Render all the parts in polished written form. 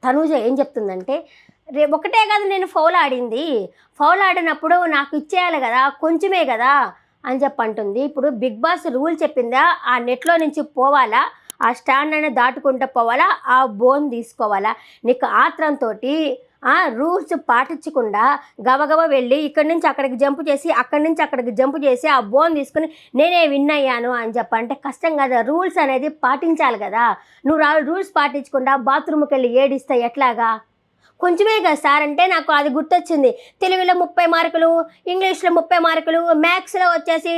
తనూజ ఏం చెప్తుందంటే, ఒకటే కాదు నేను ఫౌల్ ఆడింది, ఫౌల్ ఆడినప్పుడు నాకు ఇచ్చేయాలి కదా, కొంచెమే కదా అని చెప్పి అంటుంది. ఇప్పుడు బిగ్ బాస్ రూల్ చెప్పిందా, ఆ నెట్లో నుంచి పోవాలా, ఆ స్టాండ్ అనేది దాటుకుంటూ పోవాలా, ఆ బోన్ తీసుకోవాలా? నీకు ఆత్రంతో రూల్స్ పాటించకుండా గబగబా వెళ్ళి ఇక్కడి నుంచి అక్కడికి జంప్ చేసి, అక్కడి నుంచి అక్కడికి జంప్ చేసి ఆ బోన్ తీసుకుని నేనే విన్ అయ్యాను అని చెప్పంటే కష్టం కదా. రూల్స్ అనేది పాటించాలి కదా. నువ్వు రూల్స్ పాటించకుండా బాత్రూమ్కి వెళ్ళి ఏడిస్తే ఎట్లాగా? కొంచెమే కదా సార్ అంటే నాకు అది గుర్తొచ్చింది. తెలుగులో 30 మార్కులు, ఇంగ్లీష్లో 30 మార్కులు, మ్యాథ్స్లో వచ్చేసి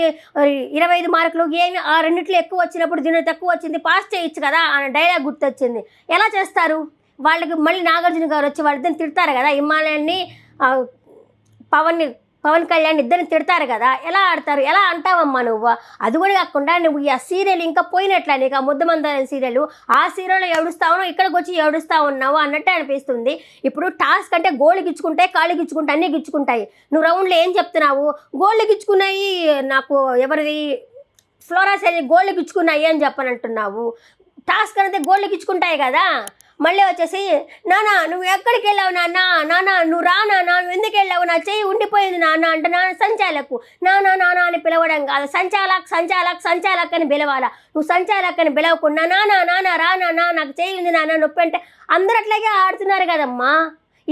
25 మార్కులు, ఏమి ఆ రెండిట్లో ఎక్కువ వచ్చినప్పుడు దీనిలో తక్కువ వచ్చింది, పాస్ చేయొచ్చు కదా అనే డైలాగ్ గుర్తొచ్చింది. ఎలా చేస్తారు? వాళ్ళకి మళ్ళీ నాగార్జున గారు వచ్చి వాళ్ళిద్దరిని తిడతారు కదా, హిమాలయాన్ని పవన్ కళ్యాణ్ ఇద్దరిని తిడతారు కదా. ఎలా ఆడతారు? ఎలా అంటావమ్మా నువ్వు? అది కూడా కాకుండా నువ్వు ఆ సీరియల్ ఇంకా పోయినట్లే, నీకు ఆ ముద్దమందారం సీరియల్, ఆ సీరియల్లో ఏడుస్తావు, ఇక్కడికి వచ్చి ఏడుస్తూ ఉన్నావు అన్నట్టే అనిపిస్తుంది. ఇప్పుడు టాస్క్ అంటే గోళ్ళు గిచ్చుకుంటాయి, కాళ్ళు గిచ్చుకుంటాయి, అన్నీ గిచ్చుకుంటాయి. నువ్వు రౌండ్లో ఏం చెప్తున్నావు? గోళ్ళు గిచ్చుకున్నాయి, నాకు ఎవరిది ఫ్లోరా సెల్ గోళ్ళు గిచ్చుకున్నాయి అని చెప్పనంటున్నావు. టాస్క్ అనేది గోళ్ళు గిచ్చుకుంటాయి కదా. మళ్ళీ వచ్చేసి నాన్న నువ్వు ఎక్కడికి వెళ్ళావు నాన్న, నాన్న నువ్వు రా నాన్న, నువ్వు ఎందుకు వెళ్ళావు, నా చెయ్యి ఉండిపోయింది నాన్న అంటే నాన్న సంచాలకు నాన్న నాన్న అని పిలవడం కాదు, సంచాలక్ అని పిలవాలా. నువ్వు సంచాలక్ అని పిలవకుండా నాన్న నాన్న రా నాన్న, నాకు చెయ్యి ఉంది నాన్న నొప్పి అంటే అందరూ అట్లాగే ఆడుతున్నారు కదమ్మా.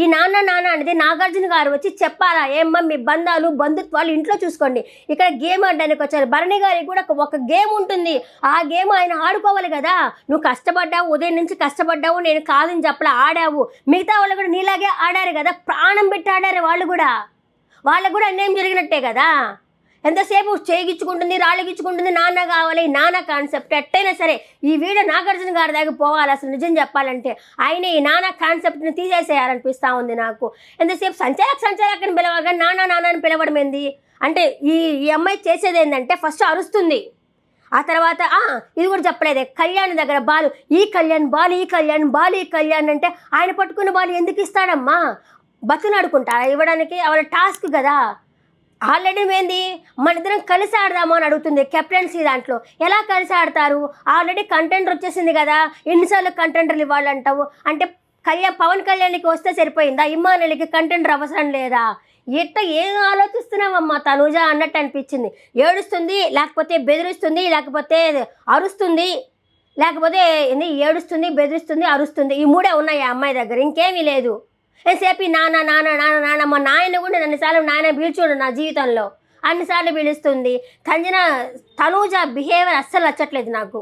ఈ నాన్న అనేది నాగార్జున గారు వచ్చి చెప్పాలా? ఏమ్మా మీ బంధాలు బంధుత్వాలు ఇంట్లో చూసుకోండి, ఇక్కడ గేమ్ ఆడడానికి వచ్చారు. భరణి గారికి కూడా ఒక గేమ్ ఉంటుంది, ఆ గేమ్ ఆయన ఆడుకోవాలి కదా. నువ్వు కష్టపడ్డావు, ఉదయం నుంచి కష్టపడ్డావు, నేను కాదని చెప్పలా, ఆడావు. మిగతా వాళ్ళు కూడా నీలాగే ఆడారు కదా, ప్రాణం పెట్టి ఆడారు వాళ్ళు కూడా. వాళ్ళకు కూడా అన్యాయం జరిగినట్టే కదా. ఎంతసేపు చేయించుకుంటుంది, రాళ్ళగిచ్చుకుంటుంది, నాన్న కావాలి, నాన్న కాన్సెప్ట్ ఎట్టయినా సరే ఈ వీడియో నాగార్జున గారి దగ్గర పోవాలి. అసలు నిజం చెప్పాలంటే ఆయన ఈ నాన్న కాన్సెప్ట్ని తీసేసేయాలనిపిస్తూ ఉంది నాకు. ఎంతసేపు సంచాలక్ అని పిలవగా నాన్న అని పిలవడం ఏంది అంటే, ఈ అమ్మాయి చేసేది ఏంటంటే ఫస్ట్ అరుస్తుంది, ఆ తర్వాత ఇది కూడా చెప్పలేదే, కళ్యాణ్ దగ్గర ఈ కళ్యాణ్ అంటే ఆయన పట్టుకున్న బాలు ఎందుకు ఇస్తాడమ్మా? బతులాడుకుంటారా ఇవ్వడానికి? వాళ్ళ టాస్క్ కదా. ఆల్రెడీ ఏంది మన ఇద్దరం కలిసి ఆడదాము అని అడుగుతుంది కెప్టెన్సీ దాంట్లో. ఎలా కలిసి ఆడతారు? ఆల్రెడీ కంటెండర్ వచ్చేసింది కదా, ఎన్నిసార్లు కంటెండర్లు ఇవ్వాలంటావు అంటే పవన్ కళ్యాణ్కి వస్తే సరిపోయిందా? ఇమ్మానుయల్కి కంటెండర్ అవసరం లేదా? ఏం ఆలోచిస్తున్నావమ్మా తనూజ అన్నట్టు అనిపించింది. ఏడుస్తుంది, లేకపోతే బెదిరిస్తుంది, లేకపోతే అరుస్తుంది, లేకపోతే ఏడుస్తుంది, బెదిరిస్తుంది, అరుస్తుంది. ఈ మూడే ఉన్నాయి ఆ అమ్మాయి దగ్గర, ఇంకేమీ లేదు. ఎంతసేపు నాన్న మా నాయన కూడా అన్నిసార్లు నాయన పిలిచూడు నా జీవితంలో, అన్నిసార్లు పిలుస్తుంది. తనూజ బిహేవియర్ అస్సలు నచ్చట్లేదు నాకు.